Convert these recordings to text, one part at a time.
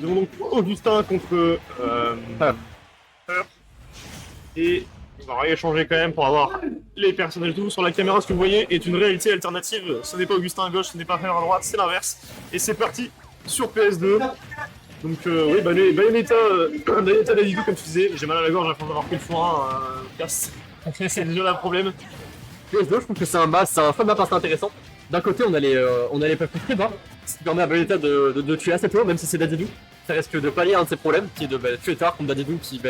Nous avons donc Augustin contre Peur. Et on va rééchanger quand même pour avoir les personnages. Tout sur la caméra, ce que vous voyez est une réalité alternative. Ce n'est pas Augustin à gauche, ce n'est pas Peur à droite, c'est l'inverse. Et c'est parti sur PS2. Donc oui, Bayonetta Dadidou comme tu disais, j'ai mal à la gorge à force d'avoir pris le foin, casse. C'est déjà le problème. PS2, je trouve que c'est un fun map assez intéressant. D'un côté, on a les peuples très bas, ce qui permet à Bayonetta de tuer assez tôt, même si c'est Dadidou. Ça risque de pallier un de ses problèmes, qui est de tuer tard contre Dadidou, qui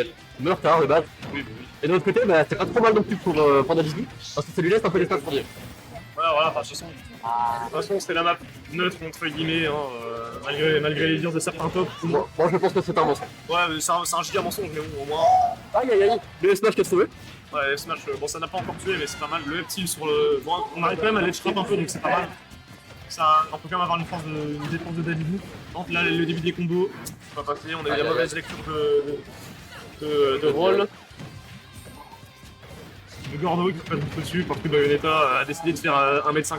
meurt tard de base. Oui. Et de l'autre côté, c'est pas trop mal non plus pour Dadidou, parce que ça lui laisse un peu l'espace pour dire. Voilà, de toute façon, c'est la map neutre, entre guillemets, hein, malgré les dires de certains tops. Moi, je pense que c'est un mensonge. Ouais, mais c'est un giga mensonge, mais bon, au moins. Aïe, le smash que trouvé. Ouais, Smash, bon, ça n'a pas encore tué, mais c'est pas mal. Le F-Tilt sur le. Bon, on arrive quand même à l'edge trap un peu, donc c'est pas mal. Ça, on peut quand même avoir une défense de Dadidou. Donc là, le début des combos, c'est pas passé, on a eu la mauvaise lecture de rôle. Le Gordo qui passe beaucoup dessus parce que Bayonetta a décidé de faire 1m50.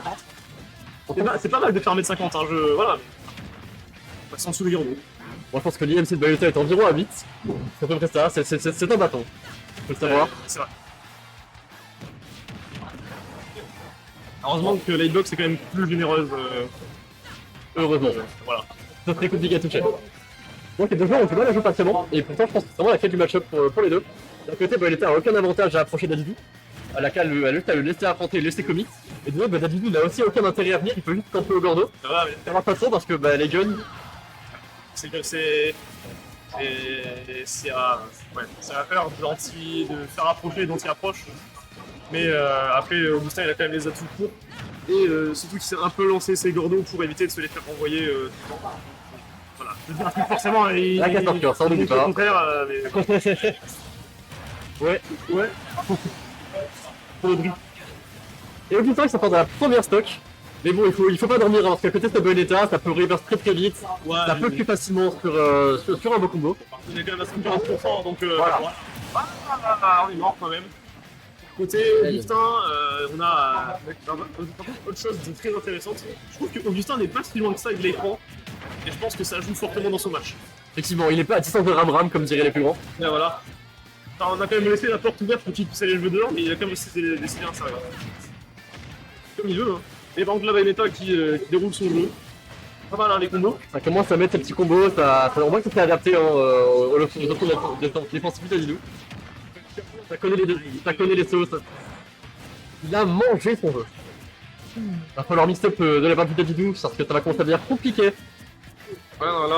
C'est pas mal de faire 1m50, hein, voilà. On passe en dessous de Gordo. Moi, je pense que l'IMC de Bayonetta est environ à 8. C'est à peu près ça, c'est un bâton. Faut le savoir. C'est vrai. Heureusement que l'hitbox est quand même plus généreuse. Heureusement. Voilà. Ça serait compliqué à toucher. Donc les deux joueurs ont du mal à jouer patiemment, et pourtant je pense que c'est vraiment la clé du match-up pour les deux. D'un côté, Bayonetta n'a aucun avantage à approcher Dadidou, à laquelle elle a juste à le laisser affronter et le laisser comics. Et de l'autre, Dadidou n'a aussi aucun intérêt à venir, il peut juste camper au Gordo. Ça va, mais Ça va pas trop parce que les guns. c'est à faire de faire approcher et d'anti-approche. Mais après, Augustin il a quand même les atouts pour. Et surtout qu'il s'est un peu lancé ses gordos pour éviter de se les faire renvoyer tout le temps. Voilà. Je veux dire que forcément, il La casse par cœur, ça on n'oublie au pas. contraire, mais... Ouais. Pour le bris. Et Augustin il s'en prend dans la première stock. Mais bon, il faut pas dormir, hein, parce qu'à côté de Bayonetta, ça peut reverse très vite. Ouais, ça peut plus facilement sur un beau combo. On est quand même à 50%, donc Voilà. On est mort quand même. Côté Augustin, on a autre chose de très intéressante. Je trouve que Augustin n'est pas si loin que ça de l'écran, et je pense que ça joue fortement dans son match. Effectivement, il est pas à distance de ram-ram comme diraient les plus grands. Et voilà. Enfin, on a quand même laissé la porte ouverte pour qu'il puisse aller jouer dehors, mais il a quand même décidé un sérieux. Comme il veut, hein. Et par contre, là, Bayonetta qui déroule son jeu. Pas mal, hein, les combos. Ça commence à mettre ses petits combos, on voit que ça s'est adapté aux options défensives de Dadidou. Ça connaît les sauces. Il a mangé son jeu. Va falloir mix-up de la part de Dadidou, parce que ça va commencer à devenir compliqué. Ouais, non,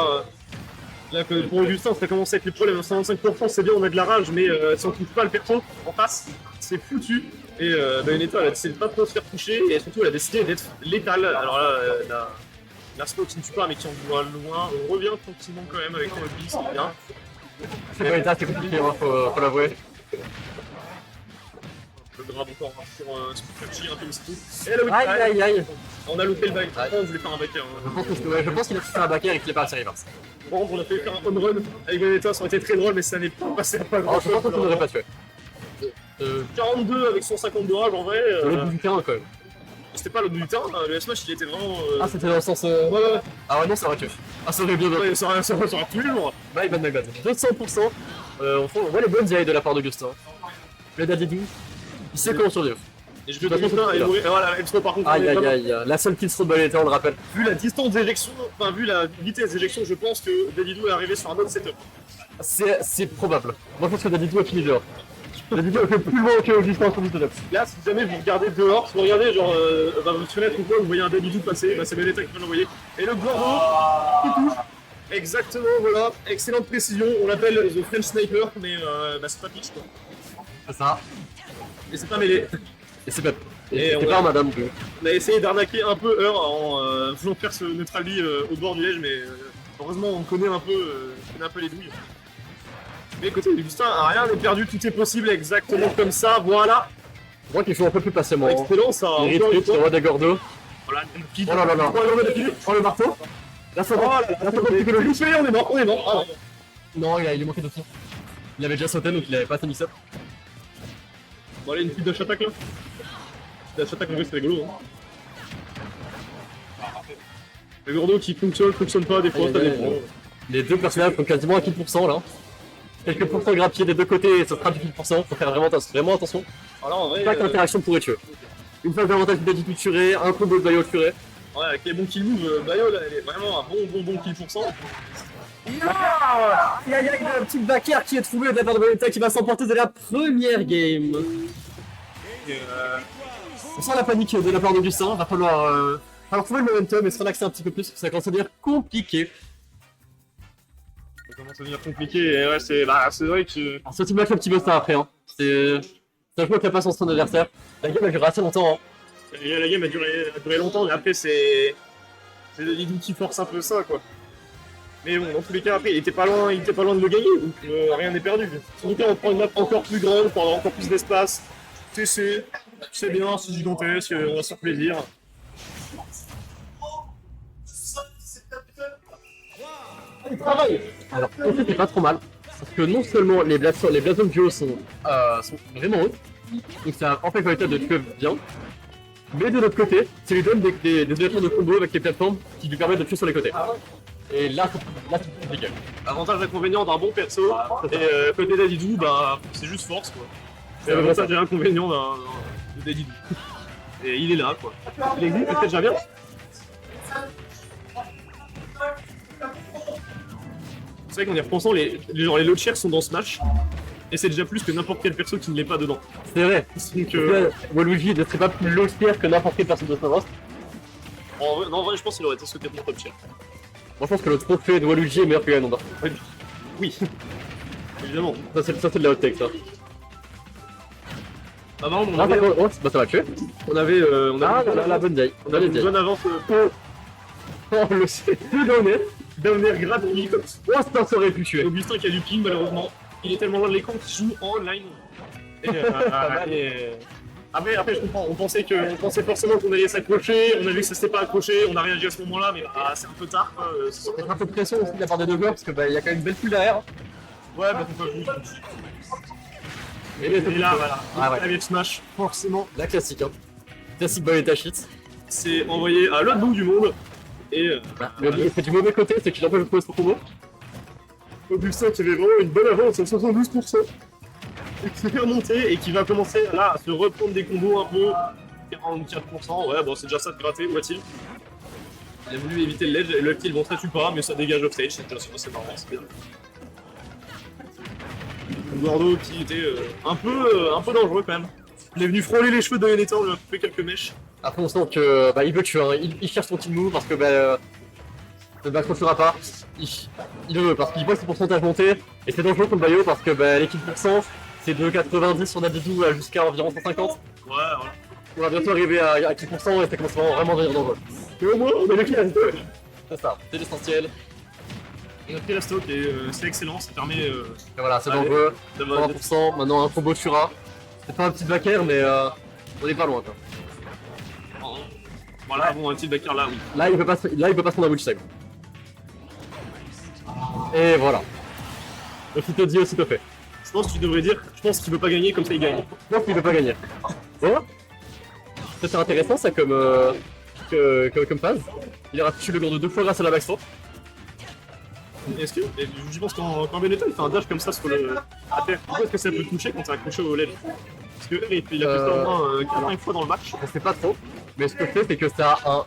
là, pour Augustin, ça commence à être le problème. 55%, c'est bien, on a de la rage, mais si on touche pas le perso en face, c'est foutu. Et Bayonetta, elle a décidé de pas trop se faire toucher, et surtout, elle a décidé d'être létale. Alors là, la smoke qui ne tue pas, mais qui en voit loin, on revient tranquillement quand même avec le bis, c'est bien. C'est Bayonetta, c'est compliqué, hein, faut l'avouer. Le grab encore sur Fletcher, un peu c'est tout. Et là, oui, Aïe. on a loupé le back. On voulait faire un backer. Je pense qu'il a fait un backer et qu'il est pas assez reverse. Bon, on a fait faire un home run avec Bayonetta, ça aurait été très drôle, mais ça n'est pas passé à pas grand Je pense chose. qu'on n'aurait pas tué. 42 avec 150 de rage en vrai. Le bout du terrain quand même. C'était pas l'autre du temps, le S-Smash il était vraiment. Ah, c'était dans le sens. Ouais. Ah ouais, non, ça aurait tué. Ah, ça aurait bien Ouais, ça aurait tous les jours. My bad. 200%. On voit les bonnes ailes de la part d'Augustin. Le Dadidou, il sait comment survivre. Et je vais d'Augustin et mourir. Et voilà, M3 par contre. Aïe. La seule kill throw de Bayonetta, on le rappelle. Vu la distance d'éjection, enfin vu la vitesse d'éjection, je pense que Dadidou est arrivé sur un autre setup. C'est probable. Moi, je pense que Dadidou a fini dehors. Dadidou a fait plus loin que Augustin sur le setup. Là, si jamais vous regardez dehors, si vous regardez genre dans votre fenêtre ou quoi, vous voyez un Dadidou passer, bah, c'est Bayonetta qui vient l'envoyer. Et le Gordo qui touche. Exactement, voilà, excellente précision. On l'appelle The French Sniper, mais c'est pas pitch quoi. C'est ça. Et c'est pas mêlé. Et c'est Pep. Et c'était pas Madame Bleu. On a essayé d'arnaquer un peu Heur en voulant faire ce neutrali au bord du Lège, mais heureusement on connaît un peu les douilles. Mais écoutez, Augustin, rien n'est perdu, tout est possible exactement comme ça, voilà. Moi qui joue un peu plus patiemment. Excellent, ça. Il retweet, le roi des Gordos. Voilà, Oh là. Oh le marteau. Là ça va. Là ça va psychologique. On est mort. Ah, non, il est manqué de tir. Il avait déjà sauté donc il avait pas fait mix-up. bon allez, une petite dash attack là. Dash attack en vrai c'est rigolo. Hein. Le Gordo qui fonctionne pas, des fois ça dépend. Les deux personnages font quasiment un kill % là. Quelques pourcents grappiés des deux côtés, ça sera du kill %, faut faire vraiment attention. Alors là, en vrai, Chaque interaction pourrait tuer. Une phase d'avantage d'Adidou tuerait, un combo de Bayo tuerait. ouais, avec les bons kill moves, Bayo là, elle est vraiment un bon kill %. Aïe aïe aïe, le petit backer qui est trouvé de la part de Bayonetta qui va s'emporter de la première game. On sent la panique de la part d'Augustin, va falloir trouver le momentum et se relaxer un petit peu plus parce que ça commence à devenir compliqué. Ça commence à devenir compliqué et ouais, c'est vrai que. Alors, ce petit match un petit peu ça après, hein. C'est un jeu qui a pas son adversaire. La game a duré assez longtemps. Hein. La game a duré longtemps, mais après c'est Lidou qui force un peu ça quoi. Mais bon, dans tous les cas, après il était pas loin de le gagner, donc rien n'est perdu. En tout cas, on prend une map encore plus grande pour avoir encore plus d'espace. TC, c'est bien, c'est gigantesque, on va se faire plaisir. Il travaille. Alors, c'est pas trop mal. Parce que non seulement les blasons duo sont vraiment hauts, donc ça en fait Bayonetta de tuer bien, mais de l'autre côté, ça lui donne des ouvertures de combo avec les plateformes qui lui permettent de tuer sur les côtés. Et là c'est compliqué. Avantage inconvénient d'un bon perso, et côté d'Adidou, bah c'est juste force quoi. C'est l'avantage et l'inconvénient de Dadidou. Et il est là quoi. Il existe peut-être déjà bien. C'est vrai qu'en y repensant, les low tiers sont dans ce match, et c'est déjà plus que n'importe quel perso qui ne l'est pas dedans. C'est vrai. Donc, Waluigi ne serait pas plus low tier que n'importe quel personne de ce roster. en vrai, je pense qu'il aurait été sauté pour top tier. Moi je pense que le trophée de Waluigi est meilleur que Ganondorf. Oui, évidemment. Ça c'est de la hot take ça. Avant, on Ah avait, par contre, ça va tuer. on avait La bonne vieille. on avait une bonne avance. Oh le c'est Downer gratuit comme ça. Oh ça aurait pu tuer. Augustin qui a du ping malheureusement. Il est tellement loin de l'écran qu'il joue en ligne. Et, après je comprends, on pensait forcément qu'on allait s'accrocher, on a vu que ça s'était pas accroché, on a réagi à ce moment là, mais c'est un peu tard. Il y a un peu de pression aussi de la part des deux joueurs parce que il y a quand même une belle foule derrière. Ouais, bah faut pas jouer. Et là voilà, avec Smash, forcément, La classique hein. Classique Bayonetta shit. c'est envoyé à l'autre bout du monde. Et C'est du mauvais côté, c'est qu'il empêche de trouver son combo. Augustin qui avait vraiment une bonne avance à 72%. Et qui fait remonter et qui va commencer là à se reprendre des combos un peu. 44%, ouais bon c'est déjà ça de gratter, voit-il. Il a voulu éviter le ledge, et le kill bon ça tue pas mais ça dégage off stage, c'est marrant, c'est bien. Gordo qui était un peu dangereux quand même. Il est venu frôler les cheveux de Bayonetta, on lui a coupé quelques mèches. Après on sent que il veut tuer, hein. Il cherche son kill move parce que le back ne fera pas. Il le veut parce qu'il voit ses pourcentages monter et c'est dangereux pour le Bayo parce que les kills % c'est de 90 sur Nadidou jusqu'à environ 150. Ouais, voilà. On va bientôt arriver à kill % et ça commence vraiment à devenir dangereux. Mais au moins on a le kill à deux. C'est ça, c'est l'essentiel. On a pris la stock et c'est excellent, ça permet Et voilà, c'est Allez. dangereux. d'avoir 20%, maintenant un combo tuera. C'est pas un petit backer mais on est pas loin quoi. Voilà, bon un petit backer là oui. Là il peut pas se prendre un witch tag. Et voilà. Aussitôt dit, aussitôt fait. Je pense que tu devrais dire, je pense qu'il veut pas gagner comme ça il gagne. Je pense qu'il peut pas gagner. Bon. Ça c'est intéressant ça comme phase. Il aura touché le gourde 2 fois grâce à la backstop. Est-ce que, je pense quand Bayonetta il fait un dash comme ça sur le à terre, pourquoi est-ce que ça peut toucher quand t'es accroché au ledge? Parce que il a fait ça au moins 4-5 fois dans le match. Je sais pas trop. Mais ce que je sais c'est que ça a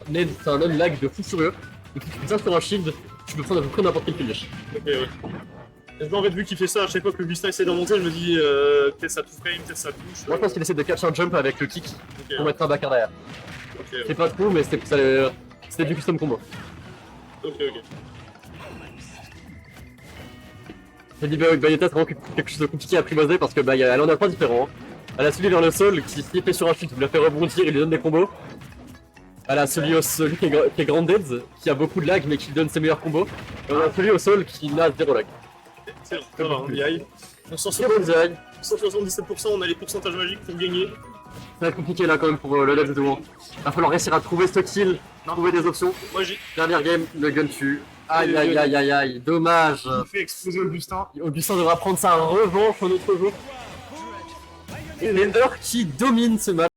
un unlag de fou furieux. Donc si tu fais ça sur un shield, tu peux prendre à peu près n'importe quel finish. Ok ouais. Et en fait vu qu'il fait ça à chaque fois que Augustin essaie de remonter, je me dis peut-être ça touche frame, peut-être ça touche. Moi je pense qu'il essaie de catch un jump avec le kick Ok, pour mettre un backer derrière. ok, C'est pas trop mais c'était du custom combo. ok. J'ai dit Bayonetta c'est vraiment quelque chose de compliqué à apprivoiser parce que elle en a pas différent. Elle a celui vers le sol qui s'il fait sur un chute, vous la fait rebondir, il lui donne des combos. Elle a celui qui est Grounded, qui a beaucoup de lag mais qui donne ses meilleurs combos. Et on a celui au sol qui n'a zéro lag. Excellent, ça va, on y aille. On sort sur Très bonne design. 177%, on a les pourcentages magiques pour gagner. Ça va être compliqué là quand même pour le lag de tout. Va falloir réussir à trouver ce kill, trouver des options. Moi j'ai Dernière game, le gun tue. Aïe aïe aïe aïe aïe, dommage. fait exploser Augustin. Augustin devra prendre sa revanche un autre jour. Et Lender qui domine ce match.